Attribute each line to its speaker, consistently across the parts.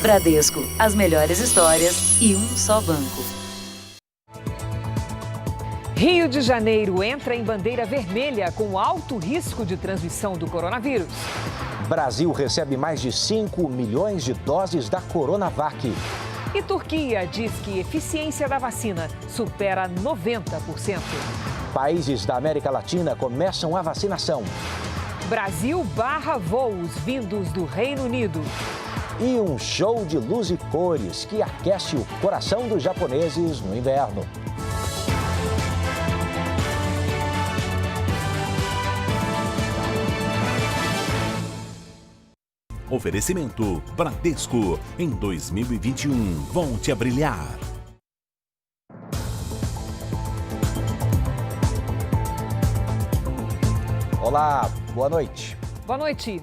Speaker 1: Bradesco, as melhores histórias e um só banco.
Speaker 2: Rio de Janeiro entra em bandeira vermelha com alto risco de transmissão do coronavírus.
Speaker 3: Brasil recebe mais de 5 milhões de doses da Coronavac.
Speaker 2: E Turquia diz que a eficiência da vacina supera 90%.
Speaker 3: Países da América Latina começam a vacinação.
Speaker 2: Brasil barra voos vindos do Reino Unido.
Speaker 3: E um show de luz e cores que aquece o coração dos japoneses no inverno.
Speaker 4: Oferecimento Bradesco. Em 2021, volte a brilhar.
Speaker 3: Olá, boa noite.
Speaker 2: Boa noite.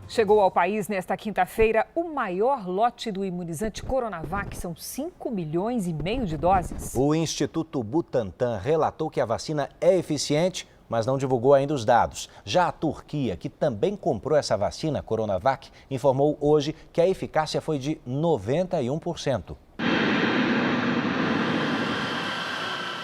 Speaker 2: Chegou ao país nesta quinta-feira o maior lote do imunizante Coronavac, são 5 milhões e meio de doses.
Speaker 3: O Instituto Butantan relatou que a vacina é eficiente, mas não divulgou ainda os dados. Já a Turquia, que também comprou essa vacina Coronavac, informou hoje que a eficácia foi de 91%.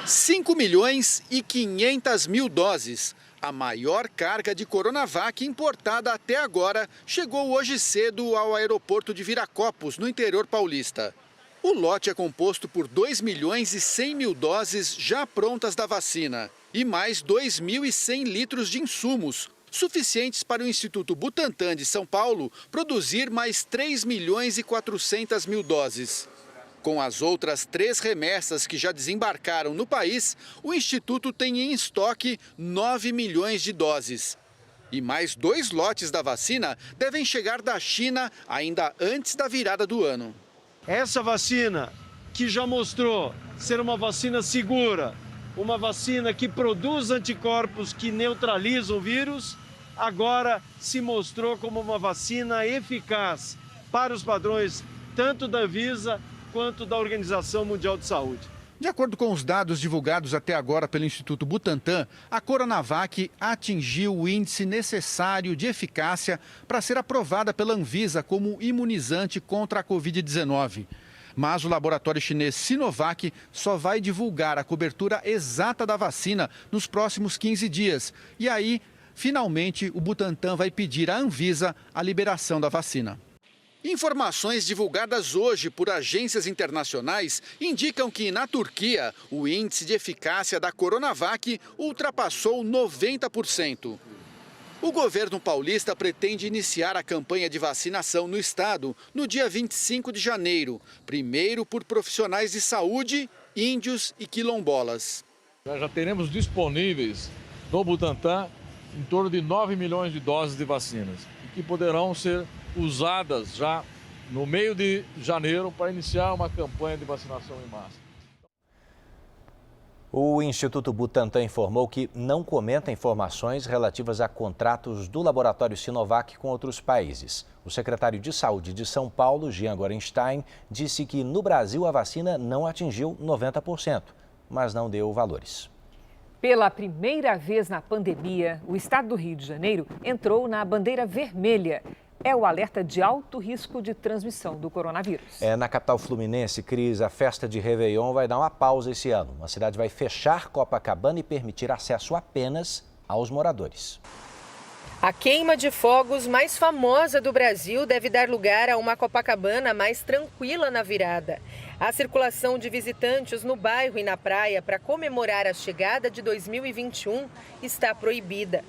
Speaker 5: 5 milhões e 500 mil doses. A maior carga de Coronavac importada até agora chegou hoje cedo ao aeroporto de Viracopos, no interior paulista. O lote é composto por 2 milhões e 100 mil doses já prontas da vacina e mais 2.100 litros de insumos, suficientes para o Instituto Butantan de São Paulo produzir mais 3 milhões e 400 mil doses. Com as outras 3 remessas que já desembarcaram no país, o Instituto tem em estoque 9 milhões de doses. E mais 2 lotes da vacina devem chegar da China ainda antes da virada do ano.
Speaker 6: Essa vacina, que já mostrou ser uma vacina segura, uma vacina que produz anticorpos que neutralizam o vírus, agora se mostrou como uma vacina eficaz para os padrões tanto da Anvisa quanto da Organização Mundial de Saúde.
Speaker 5: De acordo com os dados divulgados até agora pelo Instituto Butantan, a Coronavac atingiu o índice necessário de eficácia para ser aprovada pela Anvisa como imunizante contra a Covid-19. Mas o laboratório chinês Sinovac só vai divulgar a cobertura exata da vacina nos próximos 15 dias. E aí, finalmente, o Butantan vai pedir à Anvisa a liberação da vacina. Informações divulgadas hoje por agências internacionais indicam que, na Turquia, o índice de eficácia da Coronavac ultrapassou 90%. O governo paulista pretende iniciar a campanha de vacinação no estado no dia 25 de janeiro, primeiro por profissionais de saúde, índios e quilombolas.
Speaker 7: Já teremos disponíveis no Butantan em torno de 9 milhões de doses de vacinas, que poderão ser usadas já no meio de janeiro para iniciar uma campanha de vacinação em massa.
Speaker 3: O Instituto Butantan informou que não comenta informações relativas a contratos do laboratório Sinovac com outros países. O secretário de Saúde de São Paulo, Jean Gorenstein, disse que no Brasil a vacina não atingiu 90%, mas não deu valores.
Speaker 2: Pela primeira vez na pandemia, o estado do Rio de Janeiro entrou na bandeira vermelha. É o alerta de alto risco de transmissão do coronavírus.
Speaker 3: Na capital fluminense, Cris, a festa de Réveillon vai dar uma pausa esse ano. A cidade vai fechar Copacabana e permitir acesso apenas aos moradores.
Speaker 8: A queima de fogos mais famosa do Brasil deve dar lugar a uma Copacabana mais tranquila na virada. A circulação de visitantes no bairro e na praia para comemorar a chegada de 2021 está proibida.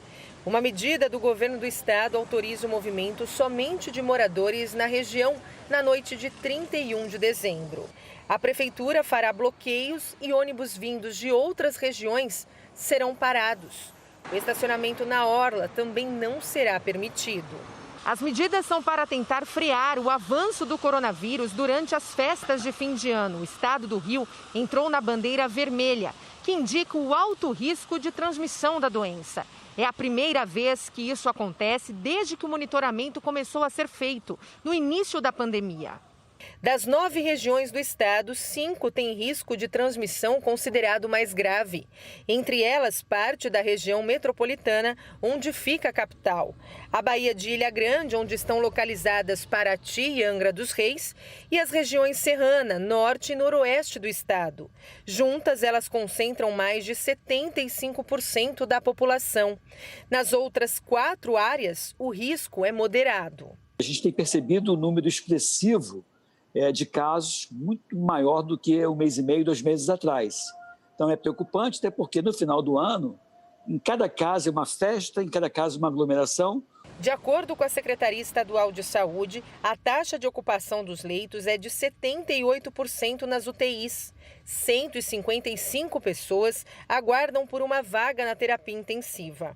Speaker 8: Uma medida do governo do estado autoriza o movimento somente de moradores na região na noite de 31 de dezembro. A prefeitura fará bloqueios e ônibus vindos de outras regiões serão parados. O estacionamento na orla também não será permitido. As medidas são para tentar frear o avanço do coronavírus durante as festas de fim de ano. O estado do Rio entrou na bandeira vermelha, que indica o alto risco de transmissão da doença. É a primeira vez que isso acontece desde que o monitoramento começou a ser feito, no início da pandemia. Das 9 regiões do estado, 5 têm risco de transmissão considerado mais grave. Entre elas, parte da região metropolitana, onde fica a capital. A Baía de Ilha Grande, onde estão localizadas Paraty e Angra dos Reis, e as regiões Serrana, Norte e Noroeste do estado. Juntas, elas concentram mais de 75% da população. Nas outras 4 áreas, o risco é moderado.
Speaker 9: A gente tem percebido um número expressivo de casos muito maior do que 1 mês e meio, 2 meses atrás. Então é preocupante, até porque no final do ano, em cada casa é uma festa, em cada casa uma aglomeração.
Speaker 8: De acordo com a Secretaria Estadual de Saúde, a taxa de ocupação dos leitos é de 78% nas UTIs. 155 pessoas aguardam por uma vaga na terapia intensiva.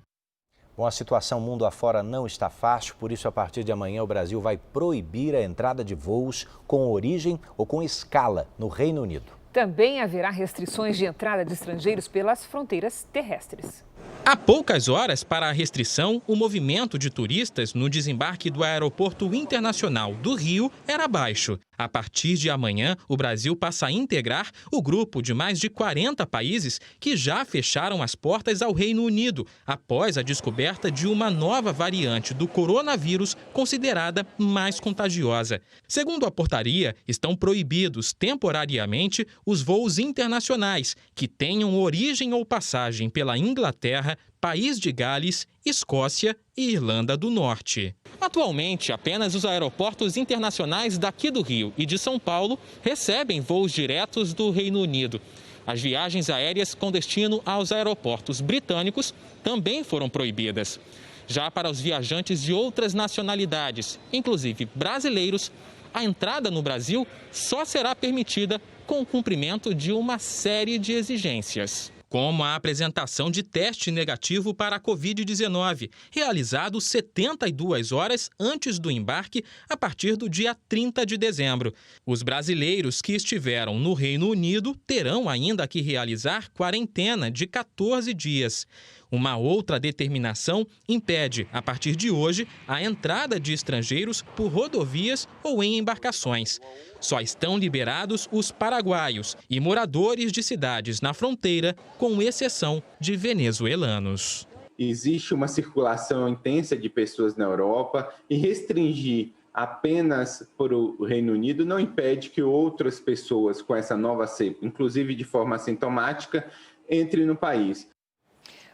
Speaker 3: Bom, a situação mundo afora não está fácil, por isso a partir de amanhã o Brasil vai proibir a entrada de voos com origem ou com escala no Reino Unido.
Speaker 2: Também haverá restrições de entrada de estrangeiros pelas fronteiras terrestres.
Speaker 10: Há poucas horas para a restrição, o movimento de turistas no desembarque do Aeroporto Internacional do Rio era baixo. A partir de amanhã, o Brasil passa a integrar o grupo de mais de 40 países que já fecharam as portas ao Reino Unido, após a descoberta de uma nova variante do coronavírus considerada mais contagiosa. Segundo a portaria, estão proibidos temporariamente os voos internacionais que tenham origem ou passagem pela Inglaterra, País de Gales, Escócia e Irlanda do Norte. Atualmente, apenas os aeroportos internacionais daqui do Rio e de São Paulo recebem voos diretos do Reino Unido. As viagens aéreas com destino aos aeroportos britânicos também foram proibidas. Já para os viajantes de outras nacionalidades, inclusive brasileiros, a entrada no Brasil só será permitida com o cumprimento de uma série de exigências, como a apresentação de teste negativo para a Covid-19, realizado 72 horas antes do embarque, a partir do dia 30 de dezembro. Os brasileiros que estiveram no Reino Unido terão ainda que realizar quarentena de 14 dias. Uma outra determinação impede, a partir de hoje, a entrada de estrangeiros por rodovias ou em embarcações. Só estão liberados os paraguaios e moradores de cidades na fronteira, com exceção de venezuelanos.
Speaker 11: Existe uma circulação intensa de pessoas na Europa e restringir apenas para o Reino Unido não impede que outras pessoas com essa nova cepa, inclusive de forma assintomática, entrem no país.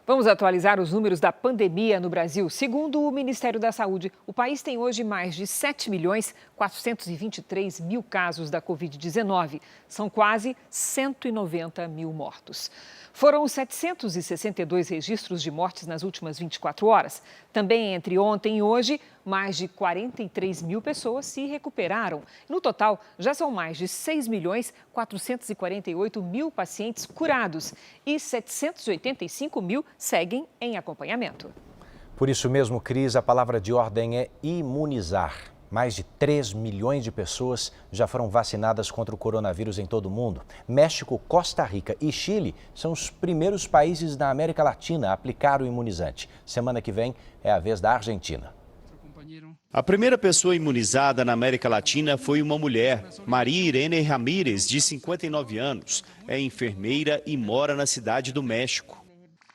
Speaker 2: Vamos atualizar os números da pandemia no Brasil. Segundo o Ministério da Saúde, o país tem hoje mais de 7.423.000 casos da Covid-19. São quase 190 mil mortos. Foram 762 registros de mortes nas últimas 24 horas. Também entre ontem e hoje, mais de 43 mil pessoas se recuperaram. No total, já são mais de 6.448.000 pacientes curados e 785 mil seguem em acompanhamento.
Speaker 3: Por isso mesmo, Cris, a palavra de ordem é imunizar. Mais de 3 milhões de pessoas já foram vacinadas contra o coronavírus em todo o mundo. México, Costa Rica e Chile são os primeiros países da América Latina a aplicar o imunizante. Semana que vem é a vez da Argentina.
Speaker 12: A primeira pessoa imunizada na América Latina foi uma mulher, Maria Irene Ramírez, de 59 anos. É enfermeira e mora na cidade do México.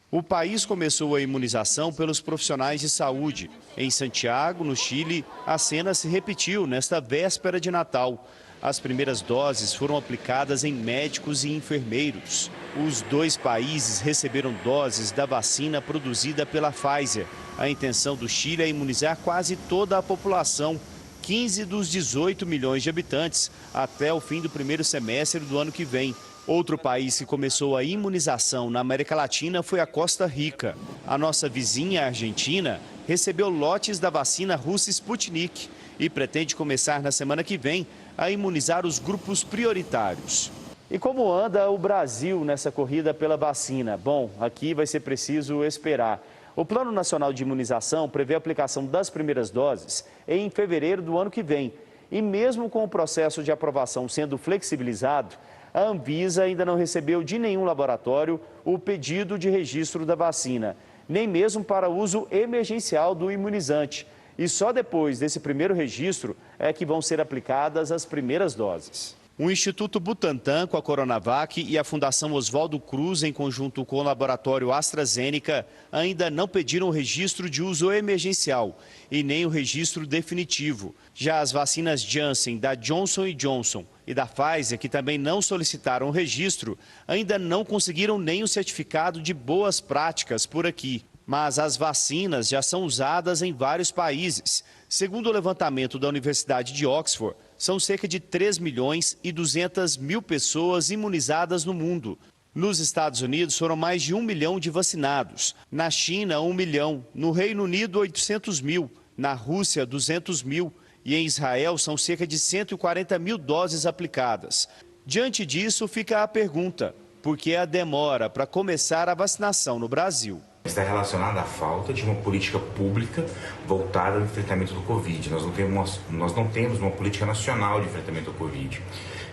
Speaker 12: O país começou a imunização pelos profissionais de saúde. Em Santiago, no Chile, a cena se repetiu nesta véspera de Natal. As primeiras doses foram aplicadas em médicos e enfermeiros. Os 2 países receberam doses da vacina produzida pela Pfizer. A intenção do Chile é imunizar quase toda a população, 15 dos 18 milhões de habitantes, até o fim do primeiro semestre do ano que vem. Outro país que começou a imunização na América Latina foi a Costa Rica. A nossa vizinha, a Argentina, recebeu lotes da vacina russa Sputnik e pretende começar na semana que vem a imunizar os grupos prioritários. E como anda o Brasil nessa corrida pela vacina? Bom, aqui vai ser preciso esperar. O Plano Nacional de Imunização prevê a aplicação das primeiras doses em fevereiro do ano que vem. E mesmo com o processo de aprovação sendo flexibilizado, a Anvisa ainda não recebeu de nenhum laboratório o pedido de registro da vacina, nem mesmo para uso emergencial do imunizante. E só depois desse primeiro registro é que vão ser aplicadas as primeiras doses. O Instituto Butantan, com a Coronavac, e a Fundação Oswaldo Cruz, em conjunto com o laboratório AstraZeneca, ainda não pediram o registro de uso emergencial e nem o registro definitivo. Já as vacinas Janssen, da Johnson & Johnson e da Pfizer, que também não solicitaram o registro, ainda não conseguiram nem o certificado de boas práticas por aqui. Mas as vacinas já são usadas em vários países. Segundo o levantamento da Universidade de Oxford, são cerca de 3.200.000 pessoas imunizadas no mundo. Nos Estados Unidos foram mais de 1 milhão de vacinados. Na China, 1 milhão. No Reino Unido, 800.000. Na Rússia, 200.000. E em Israel, são cerca de 140.000 doses aplicadas. Diante disso, fica a pergunta: por que a demora para começar a vacinação no Brasil?
Speaker 13: Está relacionada à falta de uma política pública voltada ao enfrentamento do Covid. Nós não temos uma política nacional de enfrentamento ao Covid.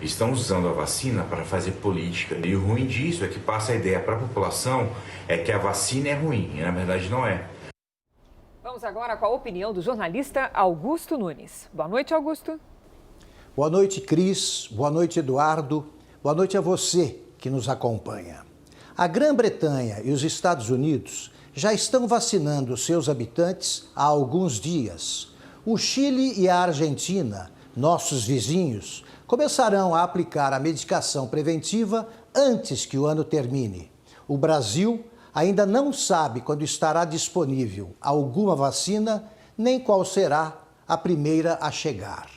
Speaker 13: Estamos usando a vacina para fazer política. E o ruim disso é que passa a ideia para a população é que a vacina é ruim, e na verdade não é.
Speaker 2: Vamos agora com a opinião do jornalista Augusto Nunes. Boa noite, Augusto.
Speaker 14: Boa noite, Cris. Boa noite, Eduardo. Boa noite a você que nos acompanha. A Grã-Bretanha e os Estados Unidos já estão vacinando seus habitantes há alguns dias. O Chile e a Argentina, nossos vizinhos, começarão a aplicar a medicação preventiva antes que o ano termine. O Brasil ainda não sabe quando estará disponível alguma vacina, nem qual será a primeira a chegar.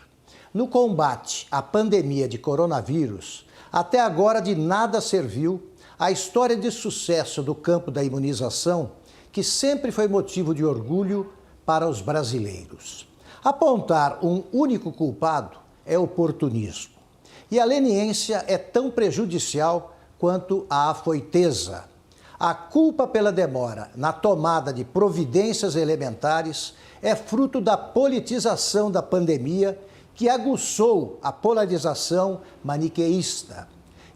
Speaker 14: No combate à pandemia de coronavírus, até agora de nada serviu a história de sucesso do campo da imunização, que sempre foi motivo de orgulho para os brasileiros. Apontar um único culpado é oportunismo. E a leniência é tão prejudicial quanto a afoiteza. A culpa pela demora na tomada de providências elementares é fruto da politização da pandemia, que aguçou a polarização maniqueísta.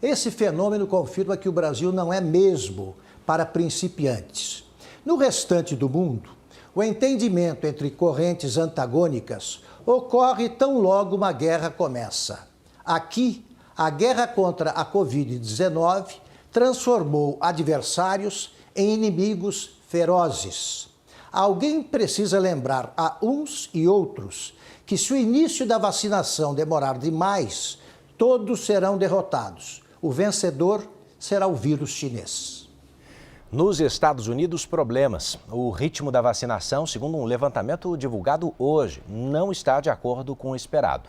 Speaker 14: Esse fenômeno confirma que o Brasil não é mesmo para principiantes. No restante do mundo, o entendimento entre correntes antagônicas ocorre tão logo uma guerra começa. Aqui, a guerra contra a Covid-19 transformou adversários em inimigos ferozes. Alguém precisa lembrar a uns e outros que, se o início da vacinação demorar demais, todos serão derrotados. O vencedor será o vírus chinês.
Speaker 3: Nos Estados Unidos, problemas. O ritmo da vacinação, segundo um levantamento divulgado hoje, não está de acordo com o esperado.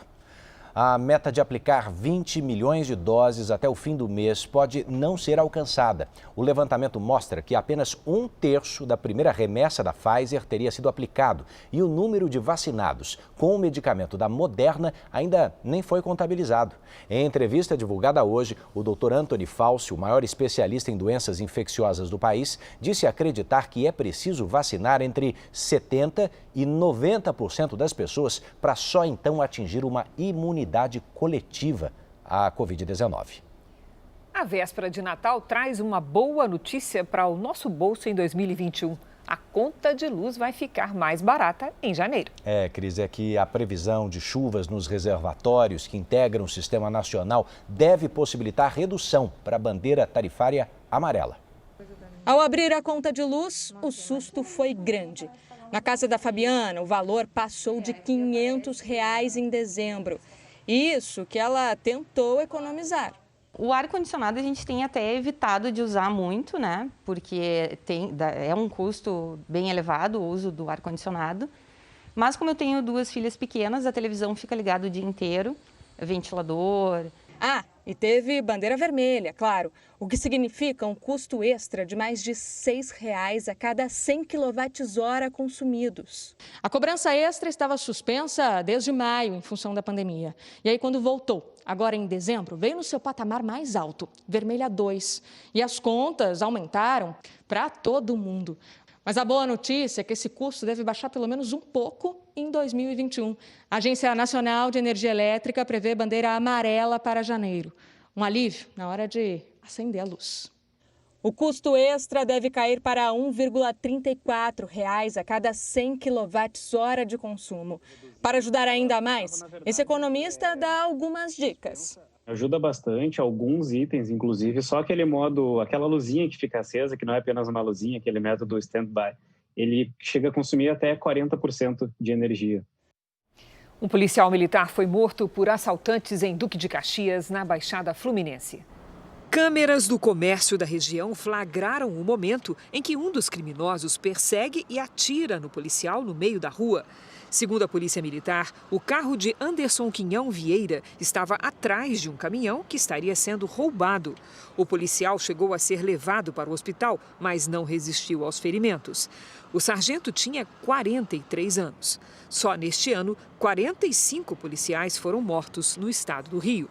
Speaker 3: A meta de aplicar 20 milhões de doses até o fim do mês pode não ser alcançada. O levantamento mostra que apenas 1/3 da primeira remessa da Pfizer teria sido aplicado e o número de vacinados com o medicamento da Moderna ainda nem foi contabilizado. Em entrevista divulgada hoje, o Dr. Anthony Fauci, o maior especialista em doenças infecciosas do país, disse acreditar que é preciso vacinar entre 70% e 90% das pessoas para só então atingir uma imunidade coletiva à Covid-19.
Speaker 2: A véspera de Natal traz uma boa notícia para o nosso bolso em 2021. A conta de luz vai ficar mais barata em janeiro.
Speaker 3: Cris, é que a previsão de chuvas nos reservatórios que integram o Sistema Nacional deve possibilitar redução para a bandeira tarifária amarela.
Speaker 15: Ao abrir a conta de luz, o susto foi grande. Na casa da Fabiana, o valor passou de R$ 500 em dezembro. Isso que ela tentou economizar.
Speaker 16: O ar-condicionado a gente tem até evitado de usar muito, né? Porque é um custo bem elevado o uso do ar-condicionado. Mas como eu tenho 2 filhas pequenas, a televisão fica ligada o dia inteiro, ventilador.
Speaker 15: Ah, e teve bandeira vermelha, claro, o que significa um custo extra de mais de R$ 6 a cada 100 kWh consumidos. A cobrança extra estava suspensa desde maio, em função da pandemia. E aí, quando voltou, agora em dezembro, veio no seu patamar mais alto, vermelha 2. E as contas aumentaram para todo mundo. Mas a boa notícia é que esse custo deve baixar pelo menos um pouco em 2021. A Agência Nacional de Energia Elétrica prevê bandeira amarela para janeiro. Um alívio na hora de acender a luz. O custo extra deve cair para R$ 1,34 a cada 100 kWh de consumo. Para ajudar ainda mais, esse economista dá algumas dicas.
Speaker 17: Ajuda bastante, alguns itens, inclusive, só aquele modo, aquela luzinha que fica acesa, que não é apenas uma luzinha, aquele método stand-by, ele chega a consumir até 40% de energia.
Speaker 2: Um policial militar foi morto por assaltantes em Duque de Caxias, na Baixada Fluminense. Câmeras do comércio da região flagraram o momento em que um dos criminosos persegue e atira no policial no meio da rua. Segundo a Polícia Militar, o carro de Anderson Quinhão Vieira estava atrás de um caminhão que estaria sendo roubado. O policial chegou a ser levado para o hospital, mas não resistiu aos ferimentos. O sargento tinha 43 anos. Só neste ano, 45 policiais foram mortos no estado do Rio.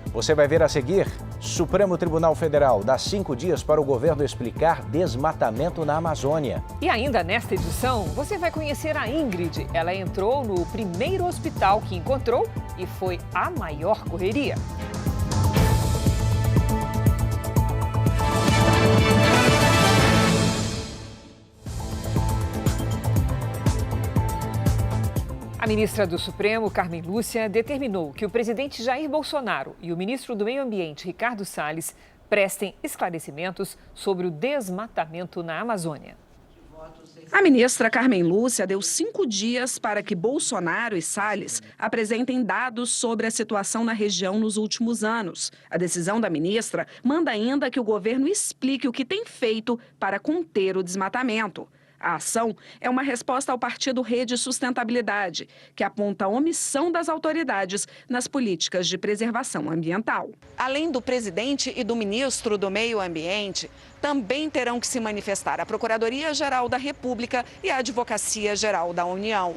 Speaker 3: Você vai ver a seguir: Supremo Tribunal Federal dá 5 dias para o governo explicar desmatamento na Amazônia.
Speaker 2: E ainda nesta edição, você vai conhecer a Ingrid. Ela entrou no primeiro hospital que encontrou e foi a maior correria. A ministra do Supremo, Carmen Lúcia, determinou que o presidente Jair Bolsonaro e o ministro do Meio Ambiente, Ricardo Salles, prestem esclarecimentos sobre o desmatamento na Amazônia.
Speaker 18: A ministra Carmen Lúcia deu 5 dias para que Bolsonaro e Salles apresentem dados sobre a situação na região nos últimos anos. A decisão da ministra manda ainda que o governo explique o que tem feito para conter o desmatamento. A ação é uma resposta ao partido Rede Sustentabilidade, que aponta a omissão das autoridades nas políticas de preservação ambiental. Além do presidente e do ministro do Meio Ambiente, também terão que se manifestar a Procuradoria-Geral da República e a Advocacia-Geral da União.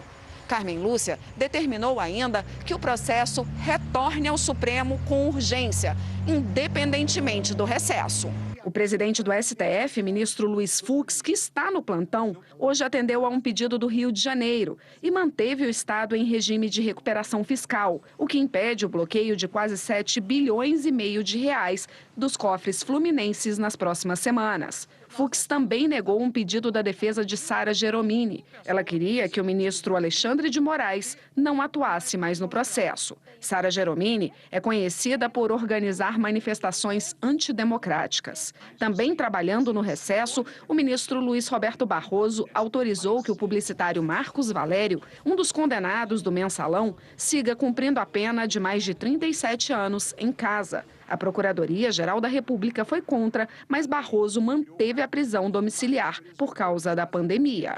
Speaker 18: Carmen Lúcia determinou ainda que o processo retorne ao Supremo com urgência, independentemente do recesso. O presidente do STF, ministro Luiz Fux, que está no plantão, hoje atendeu a um pedido do Rio de Janeiro e manteve o estado em regime de recuperação fiscal, o que impede o bloqueio de quase 7,5 bilhões de reais dos cofres fluminenses nas próximas semanas. Fux também negou um pedido da defesa de Sara Geromini. Ela queria que o ministro Alexandre de Moraes não atuasse mais no processo. Sara Geromini é conhecida por organizar manifestações antidemocráticas. Também trabalhando no recesso, o ministro Luiz Roberto Barroso autorizou que o publicitário Marcos Valério, um dos condenados do Mensalão, siga cumprindo a pena de mais de 37 anos em casa. A Procuradoria-Geral da República foi contra, mas Barroso manteve a prisão domiciliar por causa da pandemia.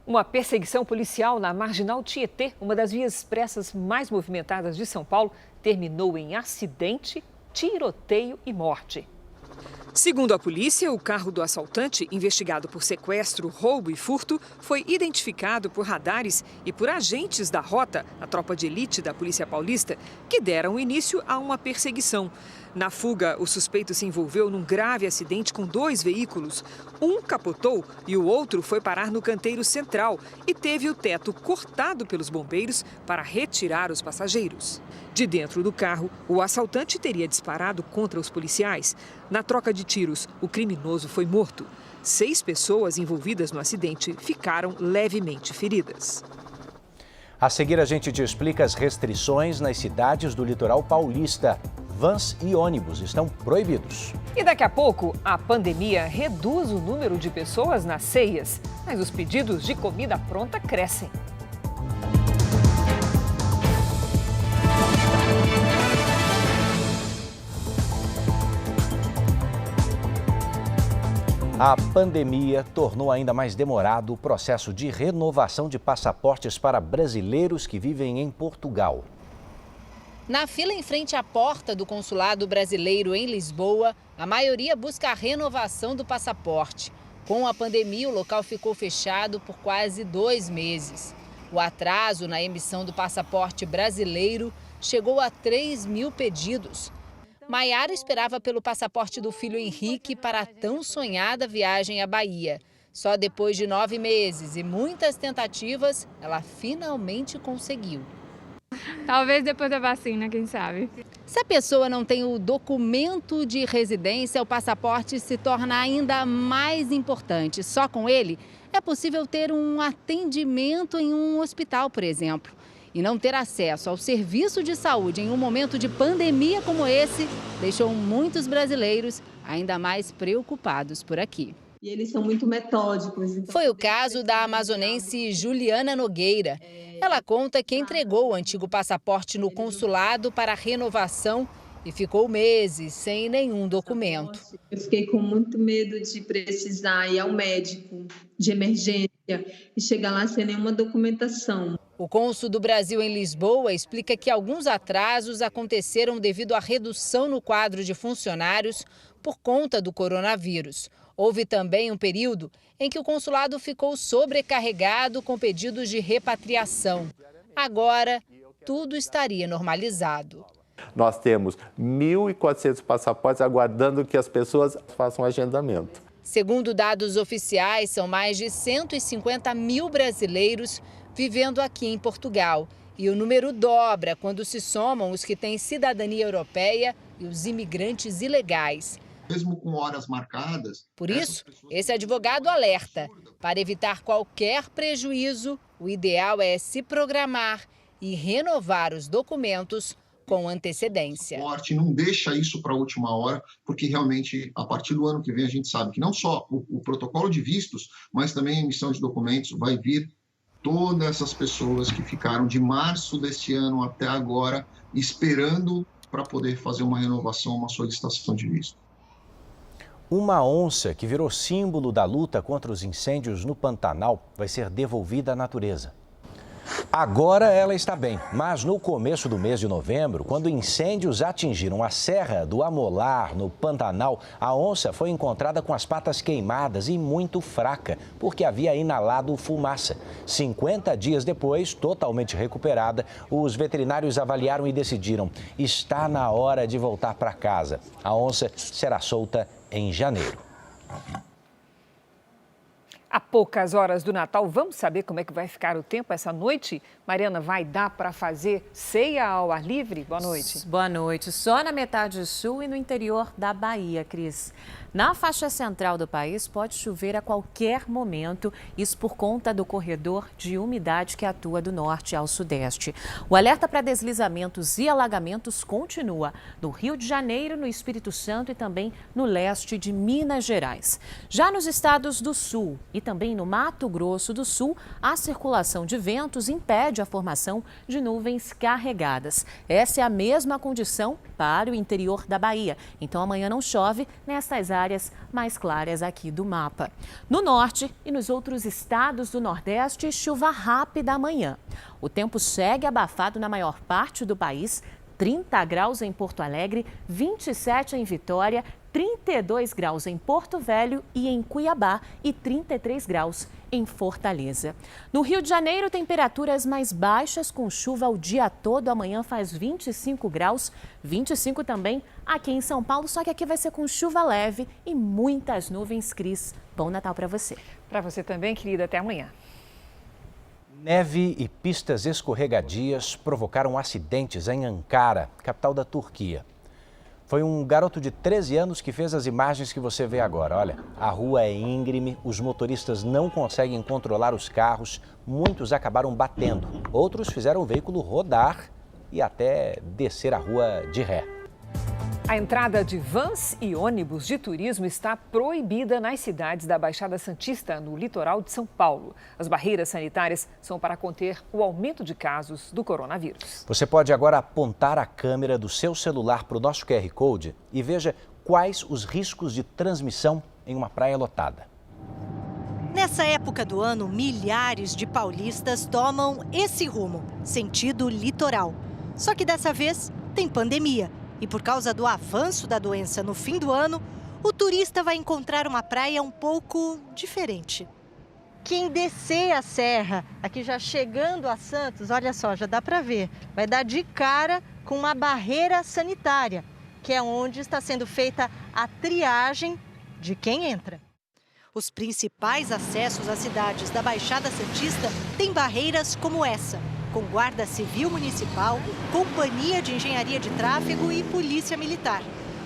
Speaker 2: Uma perseguição policial na Marginal Tietê, uma das vias expressas mais movimentadas de São Paulo, terminou em acidente, tiroteio e morte. Segundo a polícia, o carro do assaltante, investigado por sequestro, roubo e furto, foi identificado por radares e por agentes da Rota, a tropa de elite da Polícia Paulista, que deram início a uma perseguição. Na fuga, o suspeito se envolveu num grave acidente com 2 veículos. Um capotou e o outro foi parar no canteiro central e teve o teto cortado pelos bombeiros para retirar os passageiros. De dentro do carro, o assaltante teria disparado contra os policiais. Na troca de tiros, o criminoso foi morto. 6 pessoas envolvidas no acidente ficaram levemente feridas.
Speaker 3: A seguir, a gente te explica as restrições nas cidades do litoral paulista. Vans e ônibus estão proibidos.
Speaker 2: E daqui a pouco, a pandemia reduz o número de pessoas nas ceias, mas os pedidos de comida pronta crescem.
Speaker 3: A pandemia tornou ainda mais demorado o processo de renovação de passaportes para brasileiros que vivem em Portugal.
Speaker 19: Na fila em frente à porta do consulado brasileiro em Lisboa, a maioria busca a renovação do passaporte. Com a pandemia, o local ficou fechado por quase 2 meses. O atraso na emissão do passaporte brasileiro chegou a 3.000 pedidos. Maiara esperava pelo passaporte do filho Henrique para a tão sonhada viagem à Bahia. Só depois de 9 meses e muitas tentativas, ela finalmente conseguiu.
Speaker 20: Talvez depois da vacina, quem sabe.
Speaker 19: Se a pessoa não tem o documento de residência, o passaporte se torna ainda mais importante. Só com ele é possível ter um atendimento em um hospital, por exemplo. E não ter acesso ao serviço de saúde em um momento de pandemia como esse deixou muitos brasileiros ainda mais preocupados por aqui.
Speaker 21: E eles são muito metódicos. Então...
Speaker 19: Foi o caso da amazonense Juliana Nogueira. Ela conta que entregou o antigo passaporte no consulado para renovação e ficou meses sem nenhum documento.
Speaker 21: Eu fiquei com muito medo de precisar ir ao médico de emergência e chegar lá sem nenhuma documentação.
Speaker 19: O cônsul do Brasil em Lisboa explica que alguns atrasos aconteceram devido à redução no quadro de funcionários por conta do coronavírus. Houve também um período em que o consulado ficou sobrecarregado com pedidos de repatriação. Agora, tudo estaria normalizado.
Speaker 22: Nós temos 1.400 passaportes aguardando que as pessoas façam agendamento.
Speaker 19: Segundo dados oficiais, são mais de 150 mil brasileiros vivendo aqui em Portugal. E o número dobra quando se somam os que têm cidadania europeia e os imigrantes ilegais.
Speaker 23: Mesmo com horas marcadas.
Speaker 19: Por isso, esse advogado alerta: para evitar qualquer prejuízo, o ideal é se programar e renovar os documentos com antecedência.
Speaker 23: Não deixa isso para a última hora, porque realmente, a partir do ano que vem, a gente sabe que não só o protocolo de vistos, mas também a emissão de documentos vai vir todas essas pessoas que ficaram de março deste ano até agora esperando para poder fazer uma renovação, uma solicitação de visto.
Speaker 3: Uma onça que virou símbolo da luta contra os incêndios no Pantanal vai ser devolvida à natureza. Agora ela está bem, mas no começo do mês de novembro, quando incêndios atingiram a Serra do Amolar, no Pantanal, a onça foi encontrada com as patas queimadas e muito fraca, porque havia inalado fumaça. 50 dias depois, totalmente recuperada, os veterinários avaliaram e decidiram: está na hora de voltar para casa. A onça será solta em janeiro.
Speaker 2: Há poucas horas do Natal, vamos saber como é que vai ficar o tempo essa noite? Mariana, vai dar para fazer ceia ao ar livre? Boa noite.
Speaker 24: Boa noite. Só na metade sul e no interior da Bahia, Cris. Na faixa central do país pode chover a qualquer momento, isso por conta do corredor de umidade que atua do norte ao sudeste. O alerta para deslizamentos e alagamentos continua no Rio de Janeiro, no Espírito Santo e também no leste de Minas Gerais. Já nos estados do sul e também no Mato Grosso do Sul, a circulação de ventos impede a formação de nuvens carregadas. Essa é a mesma condição para o interior da Bahia. Então amanhã não chove nessas áreas mais claras aqui do mapa. No norte e nos outros estados do Nordeste, chuva rápida amanhã. O tempo segue abafado na maior parte do país. 30 graus em Porto Alegre, 27 em Vitória, 32 graus em Porto Velho e em Cuiabá e 33 graus em Fortaleza. No Rio de Janeiro, temperaturas mais baixas com chuva o dia todo. Amanhã faz 25 graus, 25 também aqui em São Paulo, só que aqui vai ser com chuva leve e muitas nuvens, Cris. Bom Natal para você.
Speaker 2: Para você também, querida. Até amanhã.
Speaker 3: Neve e pistas escorregadias provocaram acidentes em Ankara, capital da Turquia. Foi um garoto de 13 anos que fez as imagens que você vê agora. Olha, a rua é íngreme, os motoristas não conseguem controlar os carros, muitos acabaram batendo. Outros fizeram o veículo rodar e até descer a rua de ré.
Speaker 2: A entrada de vans e ônibus de turismo está proibida nas cidades da Baixada Santista, no litoral de São Paulo. As barreiras sanitárias são para conter o aumento de casos do coronavírus.
Speaker 3: Você pode agora apontar a câmera do seu celular para o nosso QR Code e veja quais os riscos de transmissão em uma praia lotada.
Speaker 25: Nessa época do ano, milhares de paulistas tomam esse rumo, sentido litoral. Só que dessa vez tem pandemia. E por causa do avanço da doença no fim do ano, o turista vai encontrar uma praia um pouco diferente. Quem descer a serra, aqui já chegando a Santos, olha só, já dá para ver, vai dar de cara com uma barreira sanitária, que é onde está sendo feita a triagem de quem entra. Os principais acessos às cidades da Baixada Santista têm barreiras como essa. com Guarda Civil Municipal, Companhia de Engenharia de Tráfego e Polícia Militar.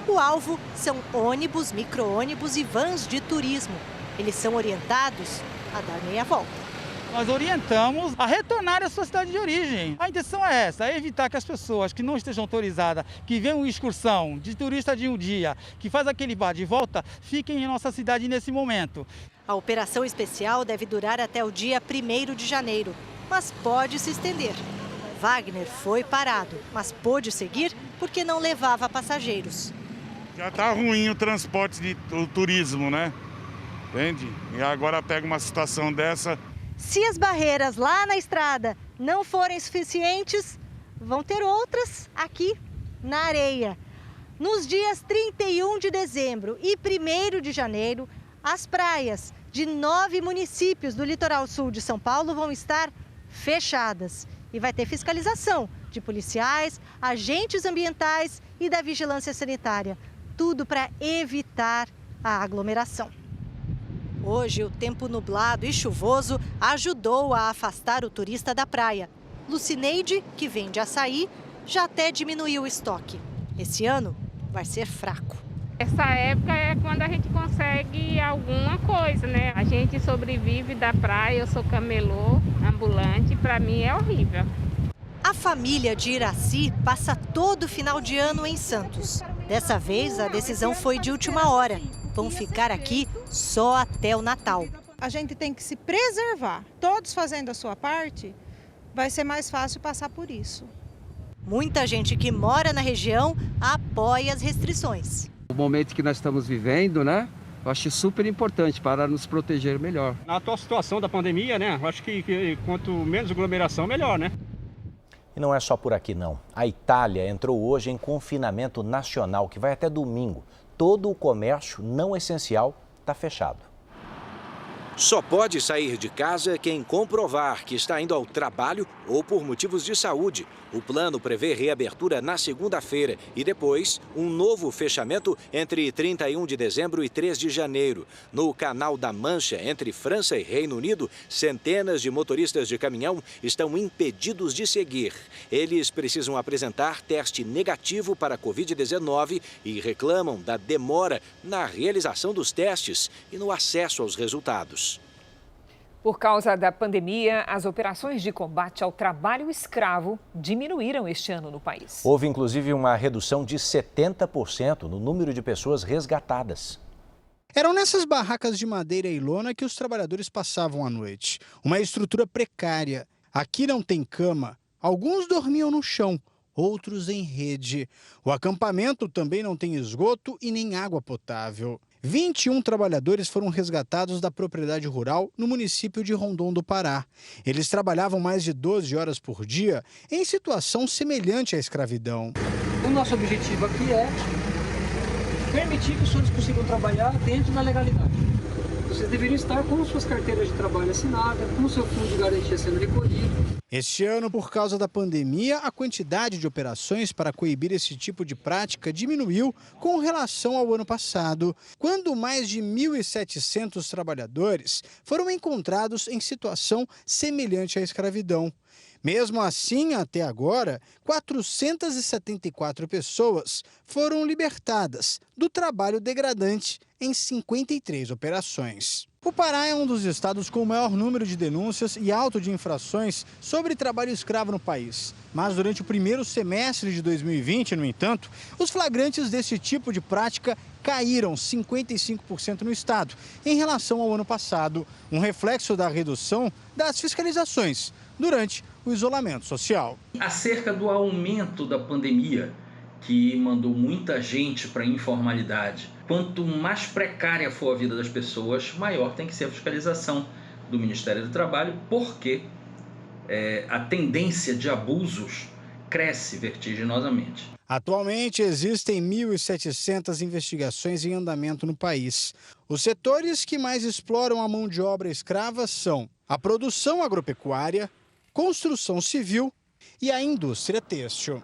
Speaker 25: O alvo são ônibus, micro-ônibus e vans de turismo. Eles são orientados a dar meia volta.
Speaker 1: Nós orientamos a retornar à sua cidade de origem. A intenção é essa, é evitar que as pessoas que não estejam autorizadas, que venham em excursão de turista de um dia, que faz aquele bate e volta, fiquem em nossa cidade nesse momento.
Speaker 25: A operação especial deve durar até o dia 1º de janeiro, mas pode se estender. Wagner foi parado, mas pôde seguir porque não levava passageiros.
Speaker 4: Já está ruim o transporte do turismo, né? Entende? E agora pega uma situação dessa.
Speaker 25: Se as barreiras lá na estrada não forem suficientes, vão ter outras aqui na areia. Nos dias 31 de dezembro e 1º de janeiro, as praias de 9 municípios do litoral sul de São Paulo vão estar fechadas. E vai ter fiscalização de policiais, agentes ambientais e da vigilância sanitária. Tudo para evitar a aglomeração. Hoje, o tempo nublado e chuvoso ajudou a afastar o turista da praia. Lucineide, que vende açaí, já até diminuiu o estoque. Esse ano vai ser fraco.
Speaker 20: Essa época é quando a gente consegue alguma coisa, né? A gente sobrevive da praia, eu sou camelô, ambulante, para mim é horrível.
Speaker 25: A família de Iraci passa todo final de ano em Santos. Dessa vez, a decisão foi de última hora. Vão ficar aqui só até o Natal.
Speaker 5: A gente tem que se preservar. Todos fazendo a sua parte, vai ser mais fácil passar por isso.
Speaker 25: Muita gente que mora na região apoia as restrições.
Speaker 6: O momento que nós estamos vivendo, né? Eu acho super importante para nos proteger melhor.
Speaker 7: Na atual situação da pandemia, né? Eu acho que quanto menos aglomeração, melhor, né?
Speaker 3: E não é só por aqui, não. A Itália entrou hoje em confinamento nacional, que vai até domingo. Todo o comércio não essencial está fechado.
Speaker 26: Só pode sair de casa quem comprovar que está indo ao trabalho ou por motivos de saúde. O plano prevê reabertura na segunda-feira e depois um novo fechamento entre 31 de dezembro e 3 de janeiro. No Canal da Mancha, entre França e Reino Unido, centenas de motoristas de caminhão estão impedidos de seguir. Eles precisam apresentar teste negativo para a Covid-19 e reclamam da demora na realização dos testes e no acesso aos resultados.
Speaker 2: Por causa da pandemia, as operações de combate ao trabalho escravo diminuíram este ano no país.
Speaker 3: Houve, inclusive, uma redução de 70% no número de pessoas resgatadas.
Speaker 27: Eram nessas barracas de madeira e lona que os trabalhadores passavam a noite. Uma estrutura precária. Aqui não tem cama. Alguns dormiam no chão, outros em rede. O acampamento também não tem esgoto e nem água potável. 21 trabalhadores foram resgatados da propriedade rural no município de Rondon do Pará. Eles trabalhavam mais de 12 horas por dia em situação semelhante à escravidão.
Speaker 28: O nosso objetivo aqui é permitir que os senhores consigam trabalhar dentro da legalidade. Vocês deveriam estar com suas carteiras de trabalho assinadas, com o seu fundo de garantia sendo recolhido.
Speaker 27: Este ano, por causa da pandemia, a quantidade de operações para coibir esse tipo de prática diminuiu com relação ao ano passado, quando mais de 1.700 trabalhadores foram encontrados em situação semelhante à escravidão. Mesmo assim, até agora, 474 pessoas foram libertadas do trabalho degradante em 53 operações. O Pará é um dos estados com o maior número de denúncias e auto de infrações sobre trabalho escravo no país. Mas durante o primeiro semestre de 2020, no entanto, os flagrantes desse tipo de prática caíram 55% no estado em relação ao ano passado, um reflexo da redução das fiscalizações durante o isolamento social.
Speaker 29: Acerca do aumento da pandemia, que mandou muita gente para a informalidade, quanto mais precária for a vida das pessoas, maior tem que ser a fiscalização do Ministério do Trabalho, porque a tendência de abusos cresce vertiginosamente.
Speaker 27: Atualmente, existem 1.700 investigações em andamento no país. Os setores que mais exploram a mão de obra escrava são a produção agropecuária, construção civil e a indústria têxtil.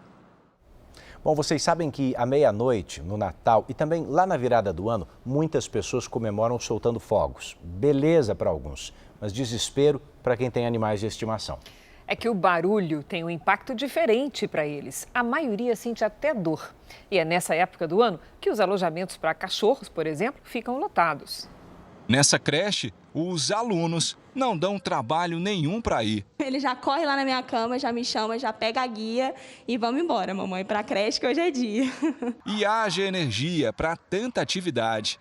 Speaker 3: Bom, vocês sabem que à meia-noite, no Natal e também lá na virada do ano, muitas pessoas comemoram soltando fogos. Beleza para alguns, mas desespero para quem tem animais de estimação.
Speaker 2: É que o barulho tem um impacto diferente para eles. A maioria sente até dor. E é nessa época do ano que os alojamentos para cachorros, por exemplo, ficam lotados.
Speaker 8: Nessa creche, os alunos não dão trabalho nenhum para ir.
Speaker 9: Ele já corre lá na minha cama, já me chama, já pega a guia e vamos embora, mamãe, para a creche que hoje é dia.
Speaker 8: E haja energia para tanta atividade.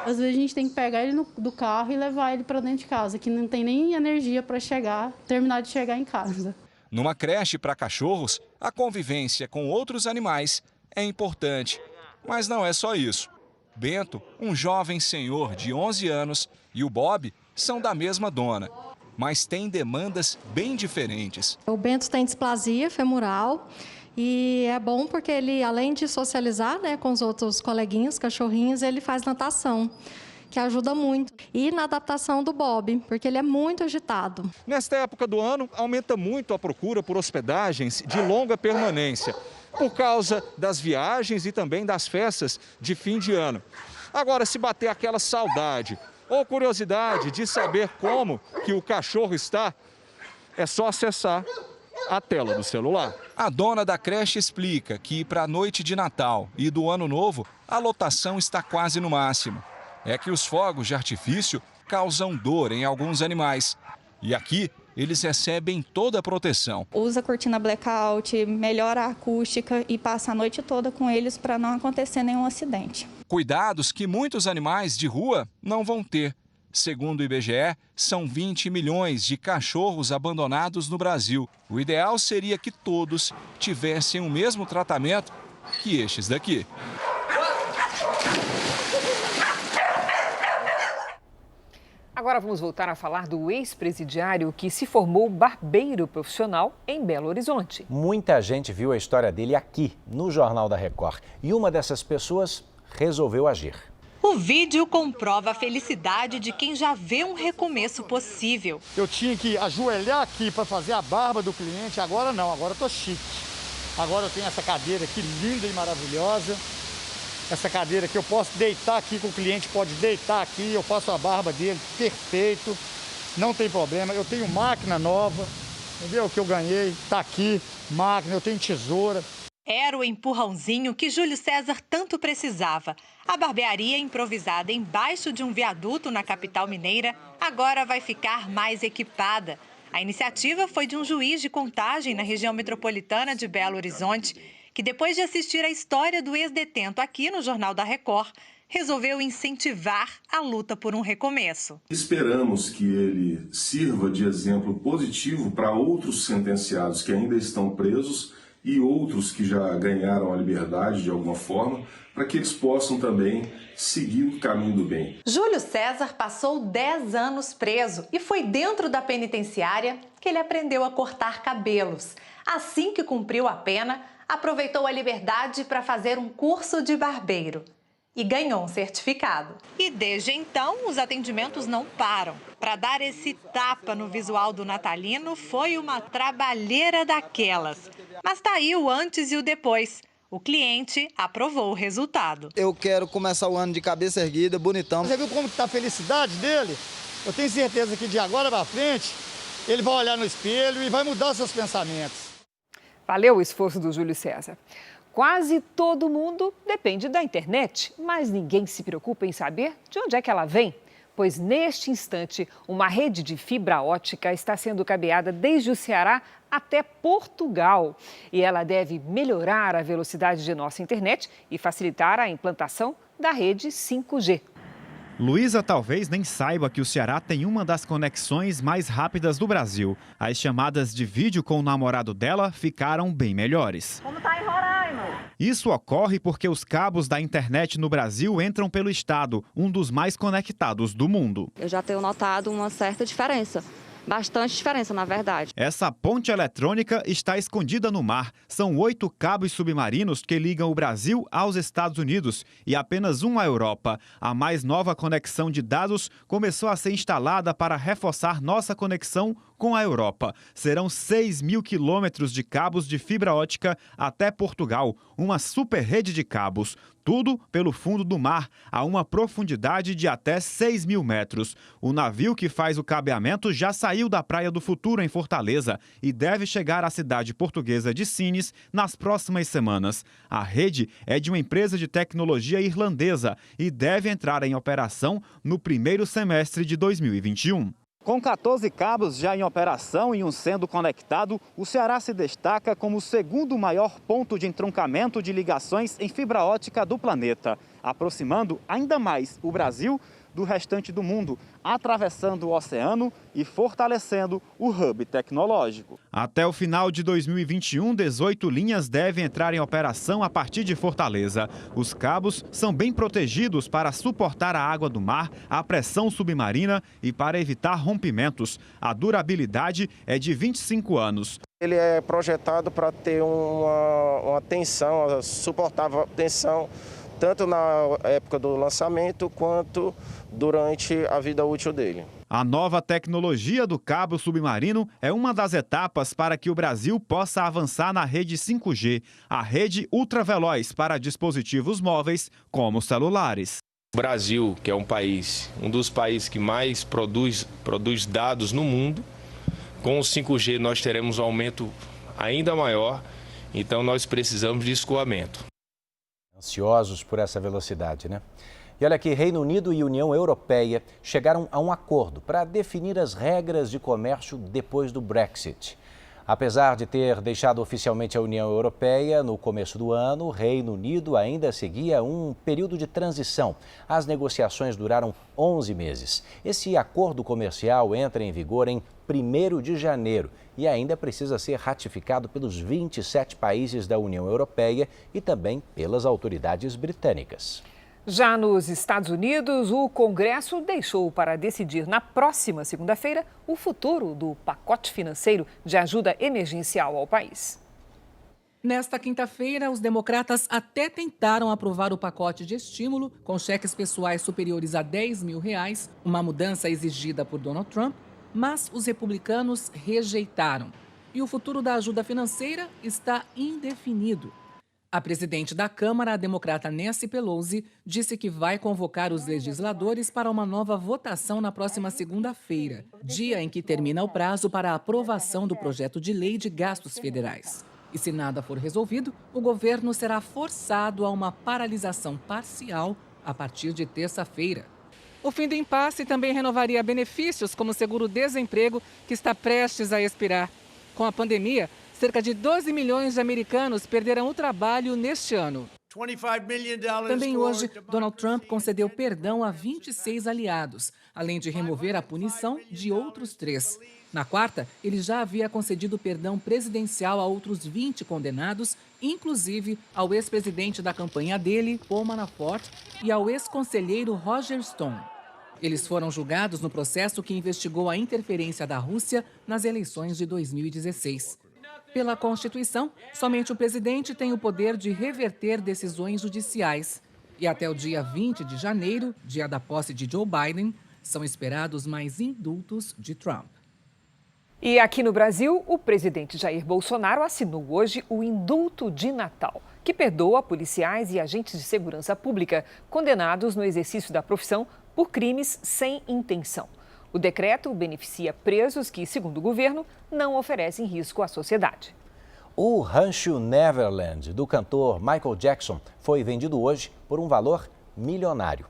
Speaker 10: Às vezes a gente tem que pegar ele do carro e levar ele para dentro de casa, que não tem nem energia para terminar de chegar em casa.
Speaker 8: Numa creche para cachorros, a convivência com outros animais é importante. Mas não é só isso. Bento, um jovem senhor de 11 anos, e o Bob são da mesma dona, mas têm demandas bem diferentes.
Speaker 11: O Bento tem displasia femoral e é bom porque ele, além de socializar, né, com os outros coleguinhas, cachorrinhos, ele faz natação, que ajuda muito. E na adaptação do Bob, porque ele é muito agitado.
Speaker 8: Nesta época do ano, aumenta muito a procura por hospedagens de longa permanência, por causa das viagens e também das festas de fim de ano. Agora, se bater aquela saudade ou curiosidade de saber como que o cachorro está, é só acessar a tela do celular. A dona da creche explica que para a noite de Natal e do Ano Novo, a lotação está quase no máximo. É que os fogos de artifício causam dor em alguns animais. E aqui, eles recebem toda a proteção.
Speaker 9: Usa cortina blackout, melhora a acústica e passa a noite toda com eles para não acontecer nenhum acidente.
Speaker 8: Cuidados que muitos animais de rua não vão ter. Segundo o IBGE, são 20 milhões de cachorros abandonados no Brasil. O ideal seria que todos tivessem o mesmo tratamento que estes daqui.
Speaker 2: Agora vamos voltar a falar do ex-presidiário que se formou barbeiro profissional em Belo Horizonte.
Speaker 3: Muita gente viu a história dele aqui, no Jornal da Record. E uma dessas pessoas resolveu agir.
Speaker 12: O vídeo comprova a felicidade de quem já vê um recomeço possível.
Speaker 1: Eu tinha que ajoelhar aqui para fazer a barba do cliente, agora não, agora eu tô chique. Agora eu tenho essa cadeira aqui linda e maravilhosa. Essa cadeira que eu posso deitar aqui, que o cliente pode deitar aqui, eu faço a barba dele perfeito, não tem problema. Eu tenho máquina nova, entendeu? O que eu ganhei, tá aqui, máquina, eu tenho tesoura.
Speaker 12: Era o empurrãozinho que Júlio César tanto precisava. A barbearia improvisada embaixo de um viaduto na capital mineira agora vai ficar mais equipada. A iniciativa foi de um juiz de Contagem na região metropolitana de Belo Horizonte, que depois de assistir a história do ex-detento aqui no Jornal da Record, resolveu incentivar a luta por um recomeço.
Speaker 13: Esperamos que ele sirva de exemplo positivo para outros sentenciados que ainda estão presos e outros que já ganharam a liberdade de alguma forma, para que eles possam também seguir o caminho do bem.
Speaker 12: Júlio César passou 10 anos preso e foi dentro da penitenciária que ele aprendeu a cortar cabelos. Assim que cumpriu a pena, aproveitou a liberdade para fazer um curso de barbeiro e ganhou um certificado. E desde então, os atendimentos não param. Para dar esse tapa no visual do natalino, foi uma trabalheira daquelas. Mas tá aí o antes e o depois. O cliente aprovou o resultado.
Speaker 14: Eu quero começar o ano de cabeça erguida, bonitão.
Speaker 1: Você viu como está a felicidade dele? Eu tenho certeza que de agora para frente, ele vai olhar no espelho e vai mudar seus pensamentos.
Speaker 2: Valeu o esforço do Júlio César. Quase todo mundo depende da internet, mas ninguém se preocupa em saber de onde é que ela vem. Pois neste instante, uma rede de fibra ótica está sendo cabeada desde o Ceará até Portugal. E ela deve melhorar a velocidade de nossa internet e facilitar a implantação da rede 5G.
Speaker 15: Luísa talvez nem saiba que o Ceará tem uma das conexões mais rápidas do Brasil. As chamadas de vídeo com o namorado dela ficaram bem melhores.
Speaker 12: Como tá em Roraima?
Speaker 15: Isso ocorre porque os cabos da internet no Brasil entram pelo estado, um dos mais conectados do mundo.
Speaker 11: Eu já tenho notado uma certa diferença. Bastante diferença, na verdade.
Speaker 15: Essa ponte eletrônica está escondida no mar. São 8 cabos submarinos que ligam o Brasil aos Estados Unidos e apenas um à Europa. A mais nova conexão de dados começou a ser instalada para reforçar nossa conexão com a Europa. Serão 6.000 quilômetros de cabos de fibra ótica até Portugal, uma super rede de cabos. Tudo pelo fundo do mar, a uma profundidade de até 6.000 metros. O navio que faz o cabeamento já saiu da Praia do Futuro, em Fortaleza, e deve chegar à cidade portuguesa de Sines nas próximas semanas. A rede é de uma empresa de tecnologia irlandesa e deve entrar em operação no primeiro semestre de 2021. Com 14 cabos já em operação e um sendo conectado, o Ceará se destaca como o segundo maior ponto de entroncamento de ligações em fibra ótica do planeta, aproximando ainda mais o Brasil do restante do mundo, atravessando o oceano e fortalecendo o hub tecnológico. Até o final de 2021, 18 linhas devem entrar em operação a partir de Fortaleza. Os cabos são bem protegidos para suportar a água do mar, a pressão submarina e para evitar rompimentos. A durabilidade é de 25 anos.
Speaker 4: Ele é projetado para ter uma tensão, uma suportável tensão, tanto na época do lançamento quanto durante a vida útil dele.
Speaker 15: A nova tecnologia do cabo submarino é uma das etapas para que o Brasil possa avançar na rede 5G, a rede ultraveloz para dispositivos móveis como celulares.
Speaker 16: O Brasil, que é um dos países que mais produz dados no mundo, com o 5G nós teremos um aumento ainda maior, então nós precisamos de escoamento.
Speaker 3: Ansiosos por essa velocidade, né? E olha aqui, Reino Unido e União Europeia chegaram a um acordo para definir as regras de comércio depois do Brexit. Apesar de ter deixado oficialmente a União Europeia no começo do ano, o Reino Unido ainda seguia um período de transição. As negociações duraram 11 meses. Esse acordo comercial entra em vigor em 1º de janeiro e ainda precisa ser ratificado pelos 27 países da União Europeia e também pelas autoridades britânicas.
Speaker 2: Já nos Estados Unidos, o Congresso deixou para decidir na próxima segunda-feira o futuro do pacote financeiro de ajuda emergencial ao país.
Speaker 17: Nesta quinta-feira, os democratas até tentaram aprovar o pacote de estímulo com cheques pessoais superiores a R$10 mil, uma mudança exigida por Donald Trump, mas os republicanos rejeitaram. E o futuro da ajuda financeira está indefinido. A presidente da Câmara, a democrata Nancy Pelosi, disse que vai convocar os legisladores para uma nova votação na próxima segunda-feira, dia em que termina o prazo para a aprovação do projeto de lei de gastos federais. E se nada for resolvido, o governo será forçado a uma paralisação parcial a partir de terça-feira. O fim do impasse também renovaria benefícios como o seguro-desemprego, que está prestes a expirar. Com a pandemia, cerca de 12 milhões de americanos perderam o trabalho neste ano. Também hoje, Donald Trump concedeu perdão a 26 aliados, além de remover a punição de outros 3. Na quarta, ele já havia concedido perdão presidencial a outros 20 condenados, inclusive ao ex-presidente da campanha dele, Paul Manafort, e ao ex-conselheiro Roger Stone. Eles foram julgados no processo que investigou a interferência da Rússia nas eleições de 2016. Pela Constituição, somente o presidente tem o poder de reverter decisões judiciais. E até o dia 20 de janeiro, dia da posse de Joe Biden, são esperados mais indultos de Trump.
Speaker 2: E aqui no Brasil, o presidente Jair Bolsonaro assinou hoje o indulto de Natal, que perdoa policiais e agentes de segurança pública condenados no exercício da profissão por crimes sem intenção. O decreto beneficia presos que, segundo o governo, não oferecem risco à sociedade.
Speaker 3: O rancho Neverland do cantor Michael Jackson foi vendido hoje por um valor milionário.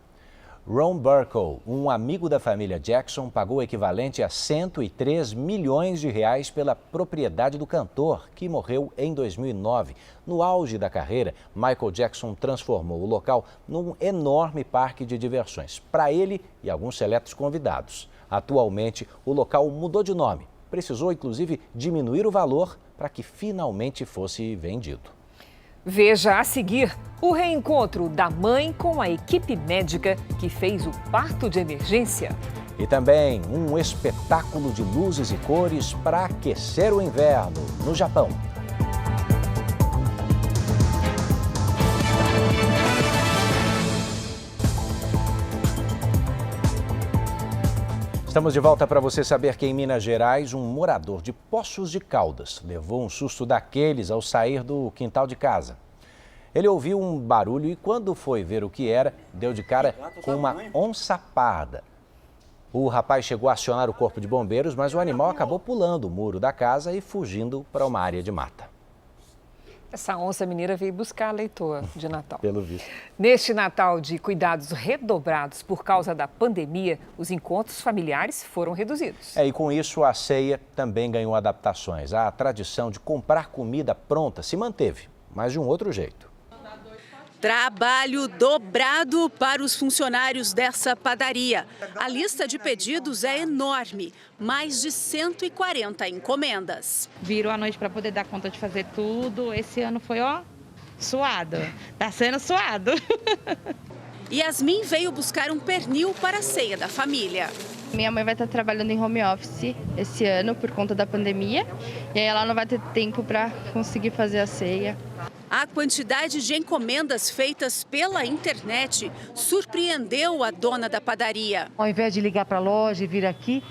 Speaker 3: Ron Burkle, um amigo da família Jackson, pagou o equivalente a 103 milhões de reais pela propriedade do cantor, que morreu em 2009. No auge da carreira, Michael Jackson transformou o local num enorme parque de diversões, para ele e alguns seletos convidados. Atualmente, o local mudou de nome. Precisou, inclusive, diminuir o valor para que finalmente fosse vendido.
Speaker 2: Veja a seguir o reencontro da mãe com a equipe médica que fez o parto de emergência.
Speaker 3: E também um espetáculo de luzes e cores para aquecer o inverno no Japão. Estamos de volta para você saber que em Minas Gerais, um morador de Poços de Caldas levou um susto daqueles ao sair do quintal de casa. Ele ouviu um barulho e quando foi ver o que era, deu de cara com uma onça parda. O rapaz chegou a acionar o corpo de bombeiros, mas o animal acabou pulando o muro da casa e fugindo para uma área de mata.
Speaker 2: Essa onça mineira veio buscar a leitoa de Natal.
Speaker 3: Pelo visto.
Speaker 2: Neste Natal de cuidados redobrados por causa da pandemia, os encontros familiares foram reduzidos.
Speaker 3: E com isso a ceia também ganhou adaptações. A tradição de comprar comida pronta se manteve, mas de um outro jeito.
Speaker 5: Trabalho dobrado para os funcionários dessa padaria. A lista de pedidos é enorme, mais de 140 encomendas.
Speaker 18: Virou a noite para poder dar conta de fazer tudo. Esse ano foi, suado. Tá sendo suado.
Speaker 5: Yasmin veio buscar um pernil para a ceia da família.
Speaker 19: Minha mãe vai estar trabalhando em home office esse ano por conta da pandemia. E aí ela não vai ter tempo para conseguir fazer a ceia.
Speaker 5: A quantidade de encomendas feitas pela internet surpreendeu a dona da padaria.
Speaker 20: Ao invés de ligar para a loja e vir aqui,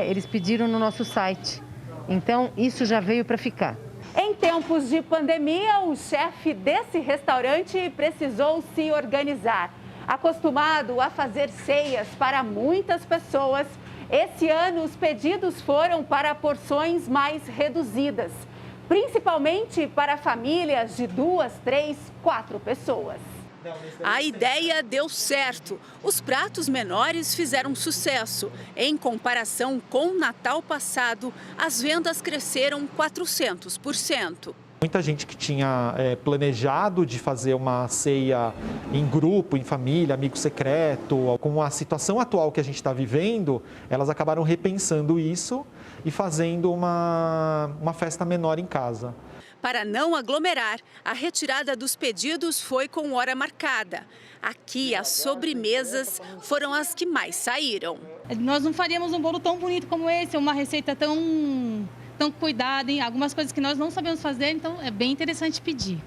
Speaker 20: eles pediram no nosso site. Então, isso já veio para ficar.
Speaker 5: Em tempos de pandemia, o chefe desse restaurante precisou se organizar. Acostumado a fazer ceias para muitas pessoas, esse ano os pedidos foram para porções mais reduzidas. Principalmente para famílias de 2, 3, 4 pessoas. A ideia deu certo. Os pratos menores fizeram sucesso. Em comparação com o Natal passado, as vendas cresceram 400%.
Speaker 21: Muita gente que tinha planejado de fazer uma ceia em grupo, em família, amigo secreto, com a situação atual que a gente está vivendo, elas acabaram repensando isso e fazendo uma festa menor em casa.
Speaker 5: Para não aglomerar, a retirada dos pedidos foi com hora marcada. Aqui, as sobremesas foram as que mais saíram.
Speaker 18: Nós não faríamos um bolo tão bonito como esse, uma receita tão cuidada, hein? Algumas coisas que nós não sabemos fazer, então é bem interessante pedir.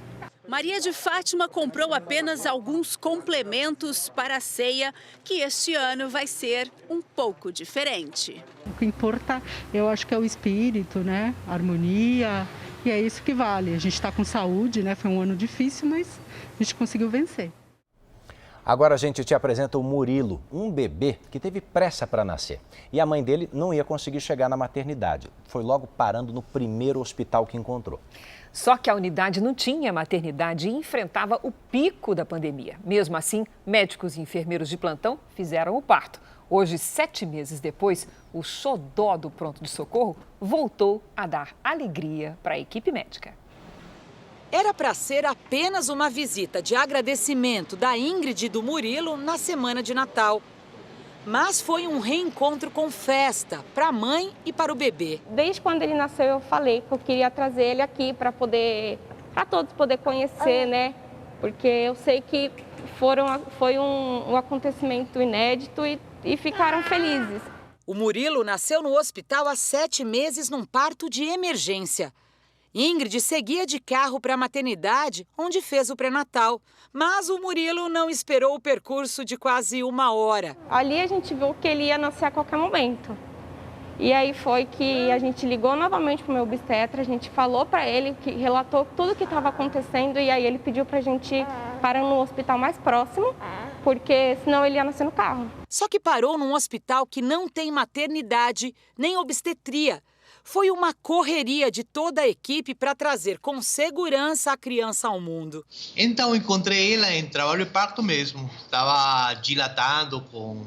Speaker 5: Maria de Fátima comprou apenas alguns complementos para a ceia, que este ano vai ser um pouco diferente.
Speaker 10: O que importa, eu acho que é o espírito, a harmonia, e é isso que vale. A gente está com saúde, foi um ano difícil, mas a gente conseguiu vencer.
Speaker 3: Agora a gente te apresenta o Murilo, um bebê que teve pressa para nascer. E a mãe dele não ia conseguir chegar na maternidade. Foi logo parando no primeiro hospital que encontrou.
Speaker 2: Só que a unidade não tinha maternidade e enfrentava o pico da pandemia. Mesmo assim, médicos e enfermeiros de plantão fizeram o parto. Hoje, 7 meses depois, o xodó do pronto de socorro voltou a dar alegria para a equipe médica.
Speaker 22: Era para ser apenas uma visita de agradecimento da Ingrid e do Murilo na semana de Natal. Mas foi um reencontro com festa para a mãe e para o bebê.
Speaker 18: Desde quando ele nasceu, eu falei que eu queria trazer ele aqui para todos poder conhecer, Porque eu sei que foi um acontecimento inédito e ficaram felizes.
Speaker 22: O Murilo nasceu no hospital há 7 meses num parto de emergência. Ingrid seguia de carro para a maternidade, onde fez o pré-natal. Mas o Murilo não esperou o percurso de quase 1 hora.
Speaker 18: Ali a gente viu que ele ia nascer a qualquer momento. E aí foi que a gente ligou novamente para o meu obstetra, a gente falou para ele, que relatou tudo o que estava acontecendo, e aí ele pediu para a gente parar no hospital mais próximo, porque senão ele ia nascer no carro.
Speaker 22: Só que parou num hospital que não tem maternidade nem obstetria. Foi uma correria de toda a equipe para trazer com segurança a criança ao mundo.
Speaker 23: Então, encontrei ela em trabalho de parto mesmo. Estava dilatando com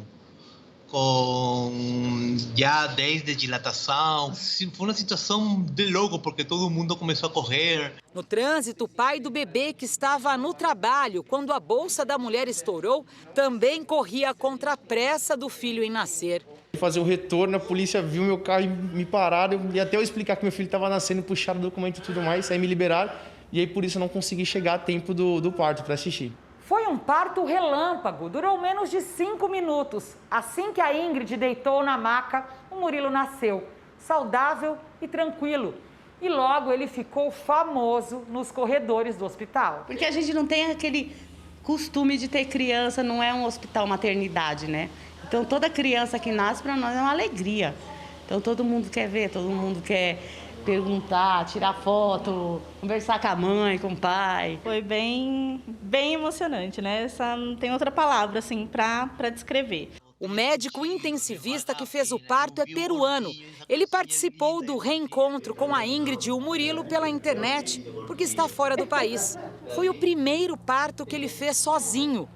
Speaker 23: já 10 de dilatação. Foi uma situação de louco, porque todo mundo começou a correr.
Speaker 22: No trânsito, o pai do bebê, que estava no trabalho quando a bolsa da mulher estourou, também corria contra a pressa do filho em nascer.
Speaker 24: Fazer o retorno, a polícia viu meu carro e me pararam. E até eu explicar que meu filho estava nascendo, puxaram o documento e tudo mais, aí me liberaram. E aí por isso eu não consegui chegar a tempo do parto para assistir.
Speaker 22: Foi um parto relâmpago, durou menos de 5 minutos. Assim que a Ingrid deitou na maca, o Murilo nasceu, saudável e tranquilo. E logo ele ficou famoso nos corredores do hospital.
Speaker 18: Porque a gente não tem aquele costume de ter criança, não é um hospital maternidade,
Speaker 6: Então, toda criança que nasce, para nós, é uma alegria. Então, todo mundo quer ver, todo mundo quer perguntar, tirar foto, conversar com a mãe, com o pai.
Speaker 7: Foi bem emocionante, né? Não tem outra palavra, assim, para descrever.
Speaker 8: O médico intensivista que fez o parto é peruano. Ele participou do reencontro com a Ingrid e o Murilo pela internet, porque está fora do país. Foi o primeiro parto que ele fez sozinho.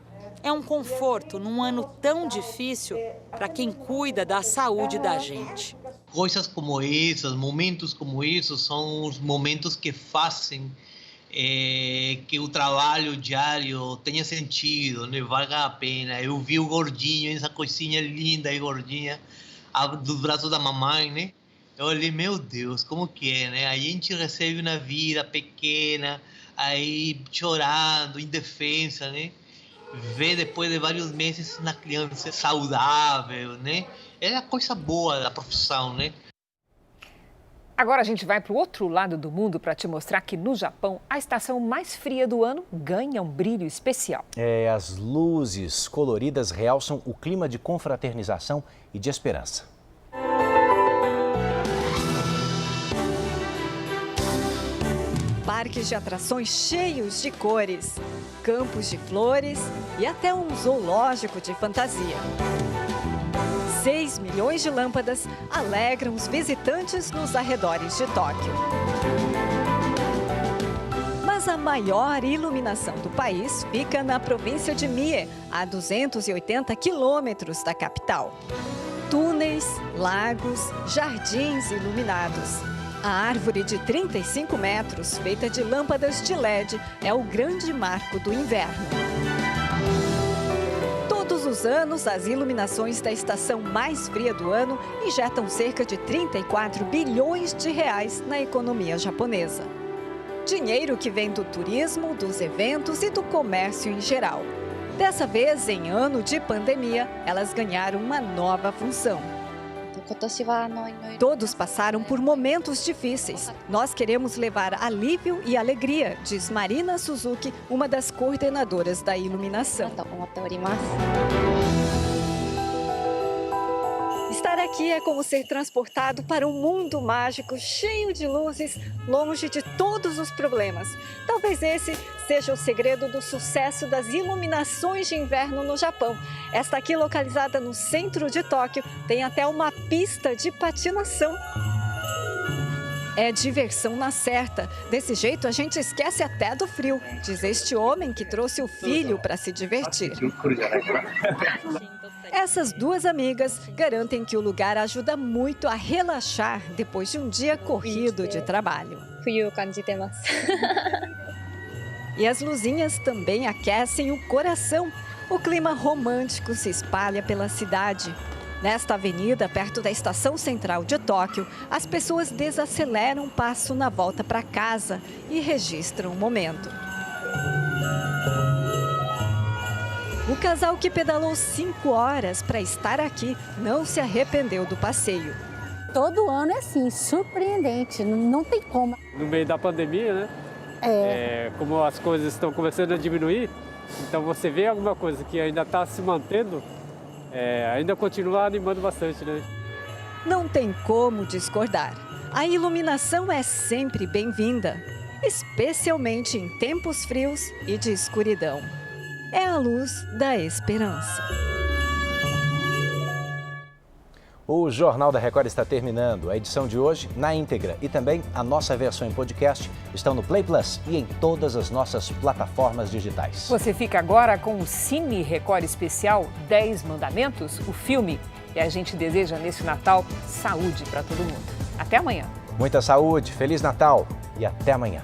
Speaker 8: É um conforto num ano tão difícil para quem cuida da saúde da gente.
Speaker 23: Coisas como essas, momentos como esses, são os momentos que fazem que o trabalho diário tenha sentido, né? Valga a pena. Eu vi o gordinho, essa coisinha linda e gordinha do braço da mamãe, né? Eu olhei, meu Deus, como que é, né? Aí a gente recebe uma vida pequena, aí chorando, indefensa, né? Ver depois de vários meses uma criança saudável, né? É a coisa boa da profissão, né?
Speaker 2: Agora a gente vai para o outro lado do mundo para te mostrar que no Japão a estação mais fria do ano ganha um brilho especial.
Speaker 3: As luzes coloridas realçam o clima de confraternização e de esperança.
Speaker 9: Parques de atrações cheios de cores, campos de flores e até um zoológico de fantasia. 6 milhões de lâmpadas alegram os visitantes nos arredores de Tóquio. Mas a maior iluminação do país fica na província de Mie, a 280 quilômetros da capital. Túneis, lagos, jardins iluminados. A árvore de 35 metros, feita de lâmpadas de LED, é o grande marco do inverno. Todos os anos, as iluminações da estação mais fria do ano injetam cerca de 34 bilhões de reais na economia japonesa. Dinheiro que vem do turismo, dos eventos e do comércio em geral. Dessa vez, em ano de pandemia, elas ganharam uma nova função. Todos passaram por momentos difíceis. Nós queremos levar alívio e alegria, diz Marina Suzuki, uma das coordenadoras da iluminação. Estar aqui é como ser transportado para um mundo mágico cheio de luzes, longe de todos os problemas. Talvez esse seja o segredo do sucesso das iluminações de inverno no Japão. Esta aqui, localizada no centro de Tóquio, tem até uma pista de patinação. É diversão na certa. Desse jeito a gente esquece até do frio, diz este homem que trouxe o filho para se divertir. Essas duas amigas garantem que o lugar ajuda muito a relaxar depois de um dia corrido de trabalho. E as luzinhas também aquecem o coração. O clima romântico se espalha pela cidade. Nesta avenida, perto da estação central de Tóquio, as pessoas desaceleram o passo na volta para casa e registram o momento. O casal que pedalou 5 horas para estar aqui não se arrependeu do passeio.
Speaker 25: Todo ano é assim, surpreendente, não tem como.
Speaker 26: No meio da pandemia, né? Como as coisas estão começando a diminuir, então você vê alguma coisa que ainda está se mantendo, ainda continua animando bastante, né?
Speaker 9: Não tem como discordar. A iluminação é sempre bem-vinda, especialmente em tempos frios e de escuridão. É a luz da esperança.
Speaker 3: O Jornal da Record está terminando. A edição de hoje, na íntegra, e também a nossa versão em podcast estão no Play Plus e em todas as nossas plataformas digitais.
Speaker 2: Você fica agora com o Cine Record especial 10 Mandamentos, o filme. E a gente deseja nesse Natal saúde para todo mundo. Até amanhã.
Speaker 3: Muita saúde, Feliz Natal e até amanhã.